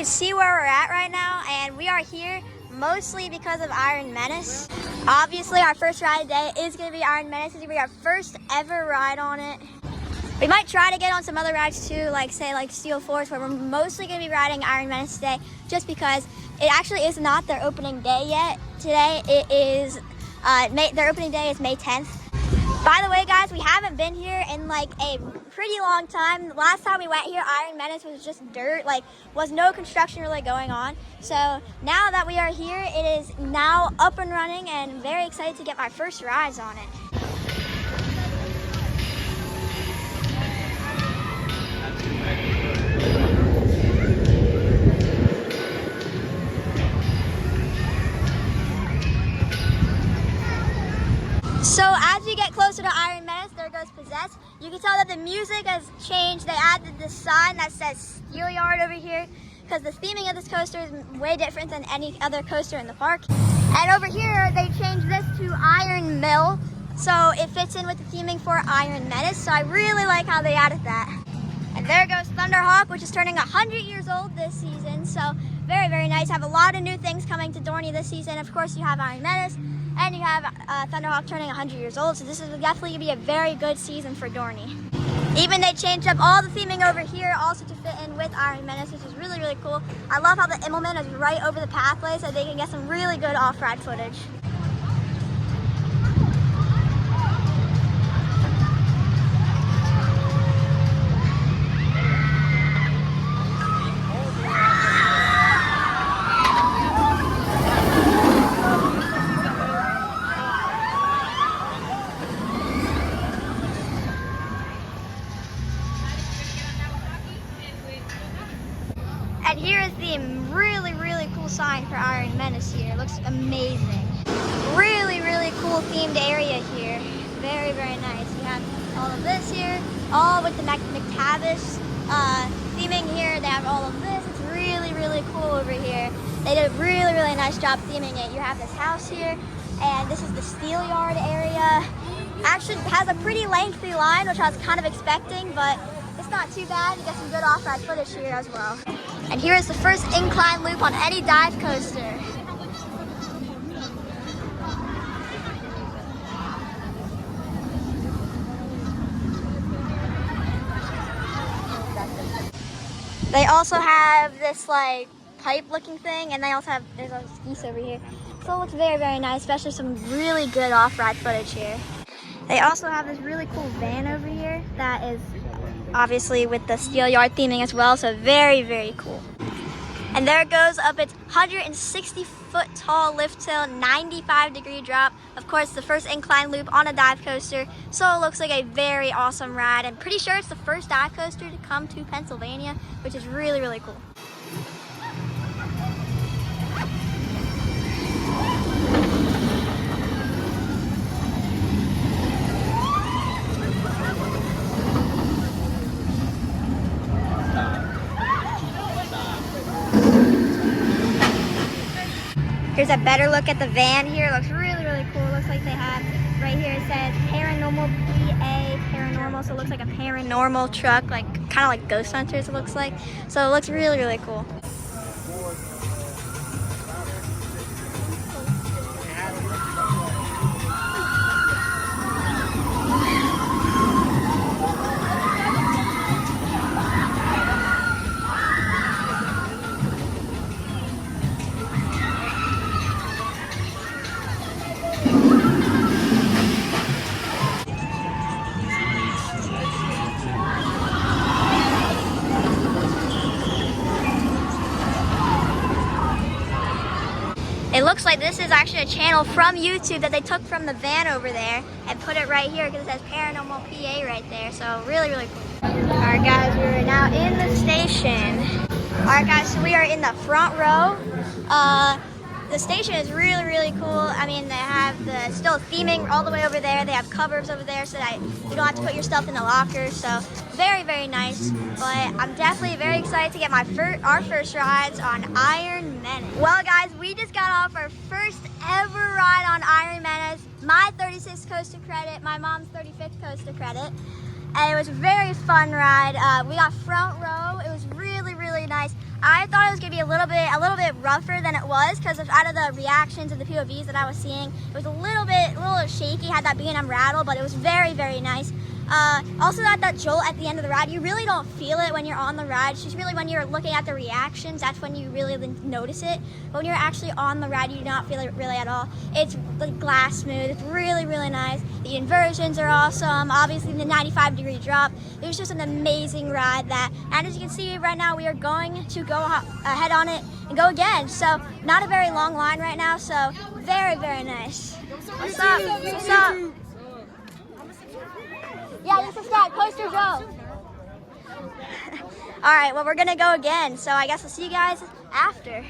can see where we're at right now, and we are here mostly because of Iron Menace. Obviously, our first ride today is going to be Iron Menace. This is going to be our first ever ride on it. We might try to get on some other rides too, like Steel Force, where we're mostly going to be riding Iron Menace today, just because it actually is not their opening day yet. Today it is, their opening day is May 10th. By the way, guys, we haven't been here in like a pretty long time. The last time we went here, Iron Menace was just dirt, like was no construction really going on. So now that we are here, it is now up and running, and very excited to get my first rides on it. So as you get closer to Iron Menace, there goes Possess. You can tell that the music has changed. They added this sign that says Steelyard over here, because the theming of this coaster is way different than any other coaster in the park. And over here, they changed this to Iron Mill, so it fits in with the theming for Iron Menace. So I really like how they added that. And there goes Thunderhawk, which is turning 100 years old this season. So very, very nice. Have a lot of new things coming to Dorney this season. Of course, you have Iron Menace, and you have Thunderhawk turning 100 years old, so this is definitely going to be a very good season for Dorney. Even they changed up all the theming over here also to fit in with Iron Menace, which is really, really cool. I love how the Immelman is right over the pathway, so they can get some really good off-ride footage. And here is the really, really cool sign for Iron Menace here. It looks amazing. Really, really cool themed area here. Very, very nice. You have all of this here, all with the McTavish theming here. They have all of this. It's really, really cool over here. They did a really, really nice job theming it. You have this house here, and this is the Steelyard area. Actually, it has a pretty lengthy line, which I was kind of expecting, but it's not too bad. You get some good off-ride footage here as well. And here is the first incline loop on any dive coaster. They also have this like pipe looking thing, and they also have, there's a skis over here. So it looks very, very nice, especially some really good off-ride footage here. They also have this really cool van over here that is obviously with the Steelyard theming as well, so very, very cool. And there it goes up its 160-foot tall lift hill, 95-degree drop. Of course, the first incline loop on a dive coaster, so it looks like a very awesome ride. I'm pretty sure it's the first dive coaster to come to Pennsylvania, which is really, really cool. Here's a better look at the van here. It looks really, really cool. It looks like they have, right here it says Paranormal PA Paranormal. So it looks like a paranormal truck, like kind of like Ghost Hunters it looks like. So it looks really, really cool. It looks like this is actually a channel from YouTube that they took from the van over there and put it right here because it says Paranormal PA right there. So really, really cool. All right, guys, we're now in the station. All right, guys, so we are in the front row. The station is really, really cool. I mean, they have the still theming all the way over there. They have covers over there so that you don't have to put your stuff in the locker. So very, very nice. But I'm definitely very excited to get our first rides on Iron Menace. Well, guys, we just got off our first ever ride on Iron Menace. My 36th coaster credit, my mom's 35th coaster credit. And it was a very fun ride. We got front row. It was really, really nice. I thought it was gonna be a little bit rougher than it was because out of the reactions of the POVs that I was seeing, it was a little shaky, had that B&M rattle, but it was very, very nice. Also that jolt at the end of the ride, you really don't feel it when you're on the ride. It's just really when you're looking at the reactions, that's when you really notice it. But when you're actually on the ride, you do not feel it really at all. It's like glass smooth, it's really, really nice. The inversions are awesome, obviously the 95-degree drop. It was just an amazing ride and as you can see right now, we are going to go ahead on it and go again. So not a very long line right now, so very, very nice. What's up? What's up? Yeah, you subscribe, Coaster Joe. All right, well, we're gonna go again, so I guess I'll see you guys after.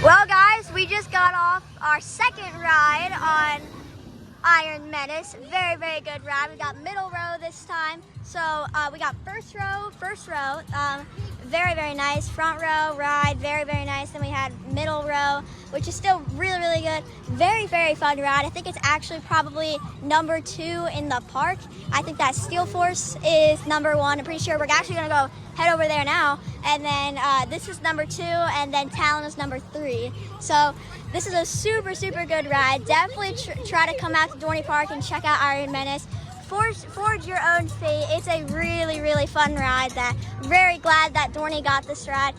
Well, guys, we just got off our second ride on Iron Menace. Very, very good ride. We got middle row this time. So we got first row, very, very nice. Front row ride, very, very nice. Then we had middle row, which is still really, really good. Very, very fun ride. I think it's actually probably number 2 in the park. I think that Steel Force is number 1. I'm pretty sure we're actually gonna go head over there now. And then this is number 2, and then Talon is number 3. So this is a super, super good ride. Definitely try to come out to Dorney Park and check out Iron Menace. Forge your own fate. It's a really, really fun ride. Very glad that Dorney got this ride.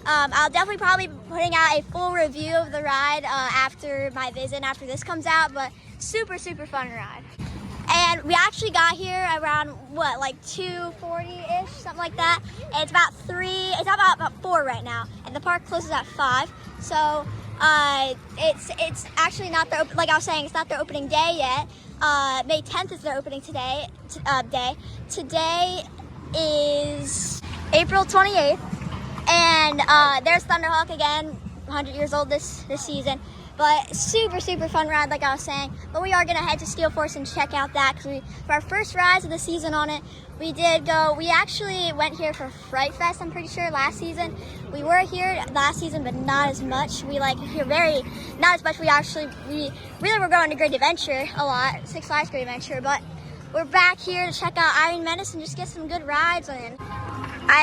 I'll definitely probably be putting out a full review of the ride after my visit, after this comes out, but super, super fun ride. And we actually got here around, what, like 2:40-ish, something like that. And it's about 4 right now, and the park closes at 5. So it's actually not their, like I was saying, it's not their opening day yet. May 10th is their opening day. Today is April 28th, and there's Thunderhawk again, 100 years old this season. But super, super fun ride, like I was saying. But we are gonna head to Steel Force and check out that, because for our first rides of the season on it, we actually went here for Fright Fest, I'm pretty sure, last season. We were here last season, but not as much. We like here not as much. We really were going to Great Adventure a lot, Six Flags Great Adventure, but we're back here to check out Iron Menace and just get some good rides in.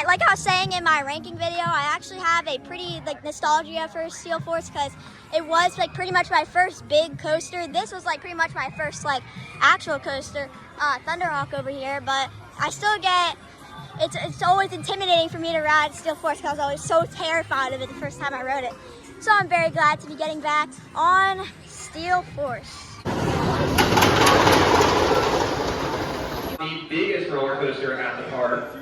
Like I was saying in my ranking video, I actually have a pretty nostalgia for Steel Force, because it was pretty much my first big coaster. This was pretty much my first actual coaster, Thunderhawk over here. But I still it's always intimidating for me to ride Steel Force, because I was always so terrified of it the first time I rode it. So I'm very glad to be getting back on Steel Force. The biggest roller coaster at the park.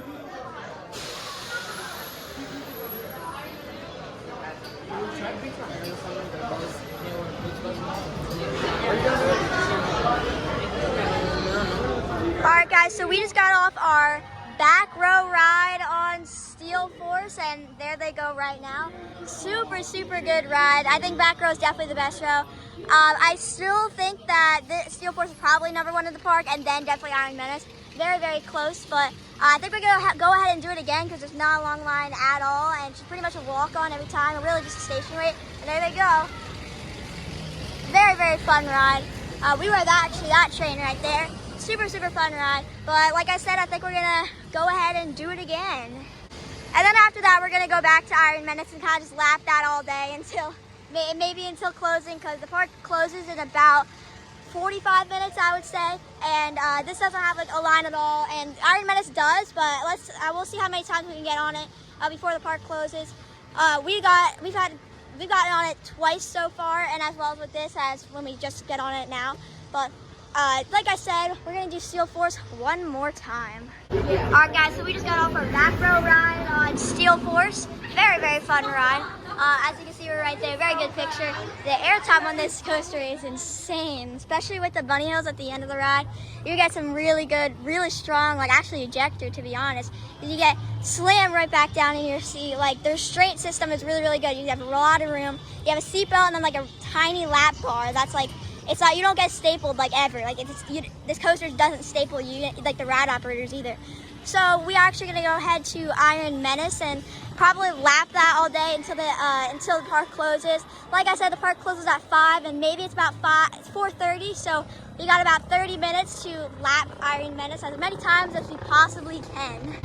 Alright guys, so we just got off our back row ride on Steel Force, and there they go right now. Super, super good ride. I think back row is definitely the best row. I still think that Steel Force is probably number 1 in the park, and then definitely Iron Menace. Very, very close, but I think we're gonna go ahead and do it again, because there's not a long line at all, and it's pretty much a walk-on every time, really just a station wait. And there they go. Very, very fun ride. We were that train right there. Super, super fun ride. But like I said, I think we're gonna go ahead and do it again. And then after that, we're gonna go back to Iron Menace and kind of just lap that all day maybe until closing, because the park closes in about 45 minutes, I would say. And this doesn't have a line at all, and Iron Menace does, but we'll see how many times we can get on it before the park closes. We've gotten on it twice so far, and as well as with this, as when we just get on it now. But like I said, we're gonna do Steel Force one more time. Alright guys, so we just got off our back row ride on Steel Force. Very, very fun ride. As you can see, we're right there. Very good picture. The airtime on this coaster is insane, especially with the bunny hills at the end of the ride. You get some really good, really strong, actually ejector, to be honest. You get slammed right back down in your seat. Their restraint system is really, really good. You have a lot of room. You have a seatbelt and then a tiny lap bar. That's it's not, you don't get stapled ever. This coaster doesn't staple you, the ride operators either. So we are actually gonna go ahead to Iron Menace and probably lap that all day until the park closes. Like I said, the park closes at 5 and maybe it's about 4:30, so we got about 30 minutes to lap Iron Menace as many times as we possibly can.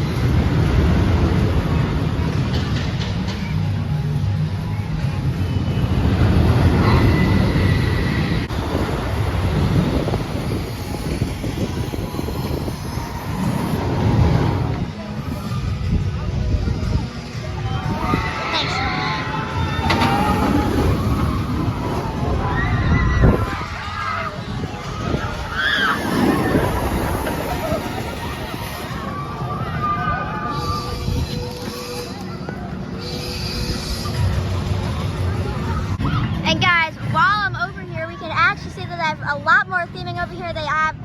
And guys, while I'm over here, we can actually see that they have a lot more theming over here. They have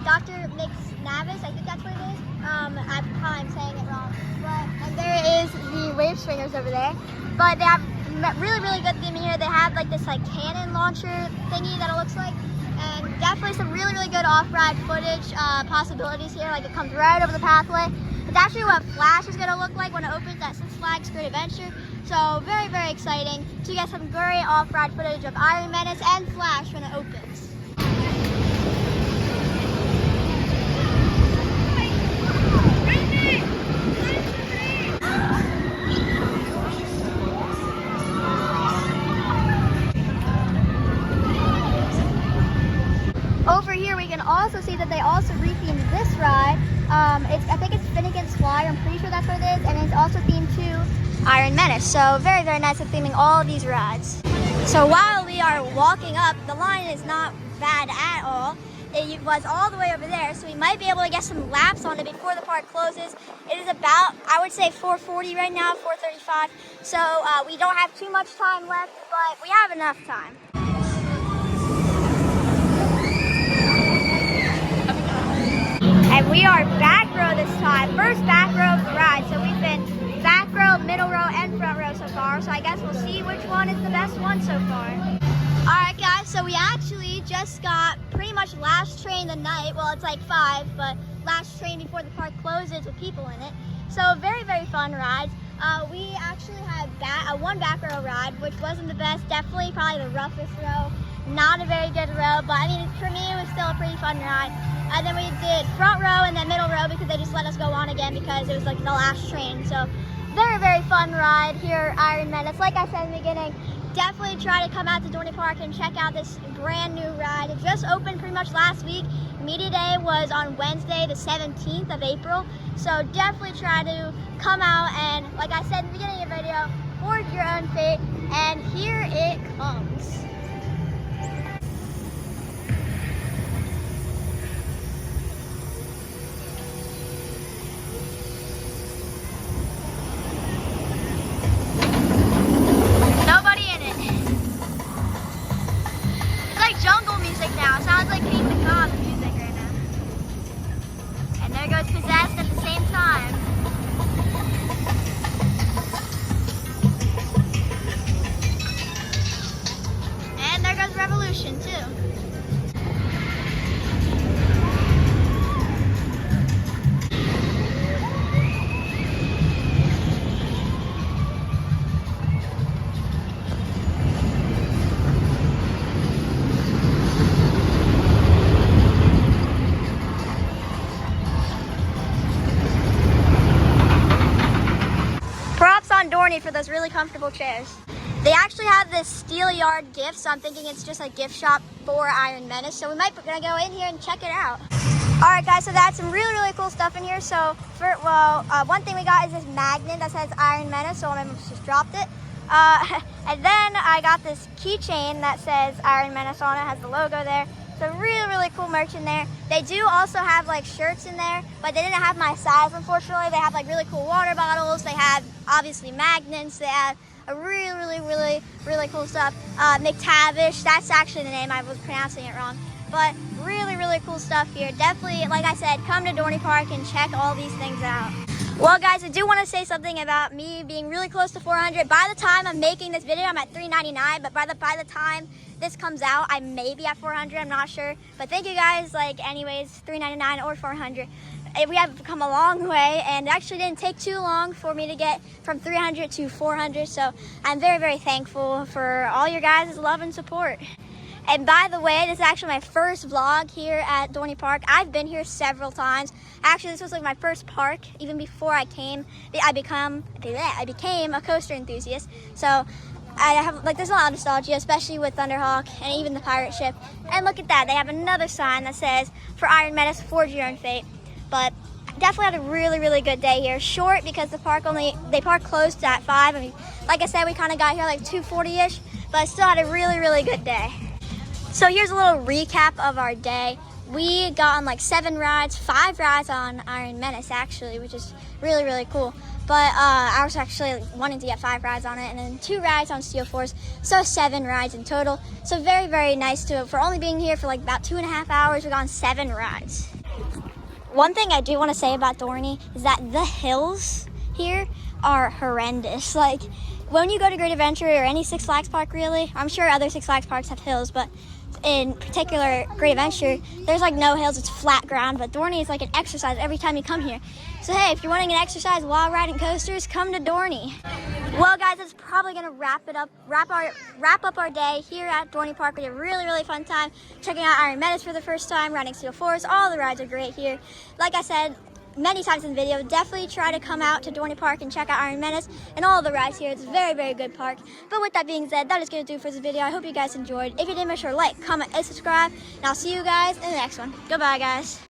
Dr. McNavis, I think that's what it is. I'm saying it wrong. And there is the wave swingers over there. But they have really, really good theming here. They have like this like cannon launcher thingy that it looks like. And definitely some really, really good off-ride footage possibilities here. Like it comes right over the pathway. It's actually what Flash is going to look like when it opens at Six Flags Great Adventure. So very, very exciting to get some great off-ride footage of Iron Menace and Flash when it opens. Over here we can also see that they also rethemed this ride. I think it's Finnegan's Fly, I'm pretty sure that's what it is, and it's also themed to Iron Menace. So very, very nice at theming all of these rides. So while we are walking up, the line is not bad at all. It was all the way over there, so we might be able to get some laps on it before the park closes. It is about, I would say 4:40 right now, 4:35. So we don't have too much time left, but we have enough time. And we are back row this time. First back row of the ride. So we've been back row, middle row, and front row so far. So I guess we'll see which one is the best one so far. Alright guys, so we actually just got pretty much last train of the night. Well, it's like 5, but last train before the park closes with people in it. So very, very fun rides. We actually had one back row ride, which wasn't the best. Definitely probably the roughest row. Not a very good row, but I mean, for me, it was still a pretty fun ride. And then we did front row and then middle row because they just let us go on again because it was like the last train. So very, very fun ride here at Iron Menace. Like I said in the beginning, definitely try to come out to Dorney Park and check out this brand new ride. It just opened pretty much last week. Media Day was on Wednesday, the 17th of April. So definitely try to come out and, like I said in the beginning of the video, forge your own fate. And here it comes. Dorney for those really comfortable chairs. They actually have this Steel Yard gift, so I'm thinking it's just a gift shop for Iron Menace. So we might be gonna go in here and check it out. All right, guys. So that's some really, really cool stuff in here. So one thing we got is this magnet that says Iron Menace. So I almost just dropped it. And then I got this keychain that says Iron Menace on it. Has the logo there. So really, really cool merch in there. They do also have like shirts in there, but they didn't have my size, unfortunately. They have like really cool water bottles. They have obviously magnets. They have a really cool stuff. McTavish, that's actually the name. I was pronouncing it wrong. But really cool stuff here. Definitely, like I said, come to Dorney Park and check all these things out. Well, guys, I do want to say something about me being really close to 400. By the time I'm making this video, I'm at 399, but by the time this comes out, I may be at 400, I'm not sure. But thank you guys, like anyways, 399 or 400. we have come a long way, and it actually didn't take too long for me to get from 300 to 400. So I'm very, very thankful for all your guys' love and support. And by the way, this is actually my first vlog here at Dorney Park. I've been here several times. Actually, this was like my first park. Even before I became a coaster enthusiast. So I have, like, there's a lot of nostalgia, especially with Thunderhawk and even the pirate ship. And look at that, they have another sign that says, for Iron Menace, forge your own fate. But definitely had a really, really good day here. Short because the park park closed at 5. I mean, like I said, we kind of got here like 2:40-ish, but I still had a really, really good day. So here's a little recap of our day. We got on like 7 rides, 5 rides on Iron Menace actually, which is really, really cool. But I was actually wanting to get 5 rides on it, and then 2 rides on Steel Force, so 7 rides in total. So very, very nice for only being here for like about 2.5 hours, we got on 7 rides. One thing I do want to say about Dorney is that the hills here are horrendous. Like, when you go to Great Adventure or any Six Flags park really, I'm sure other Six Flags parks have hills, but in particular Great Adventure, there's like no hills, it's flat ground, but Dorney is like an exercise every time you come here. So hey, if you're wanting an exercise while riding coasters, come to Dorney. Well guys, that's probably gonna wrap up our day here at Dorney Park. We had a really, really fun time checking out Iron Menace for the first time, riding Steel Force. All the rides are great here. Like I said many times in the video, definitely try to come out to Dorney Park and check out Iron Menace and all the rides here. It's a very, very good park. But with that being said, that is going to do it for this video. I hope you guys enjoyed. If you did, make sure to like, comment, and subscribe. And I'll see you guys in the next one. Goodbye, guys.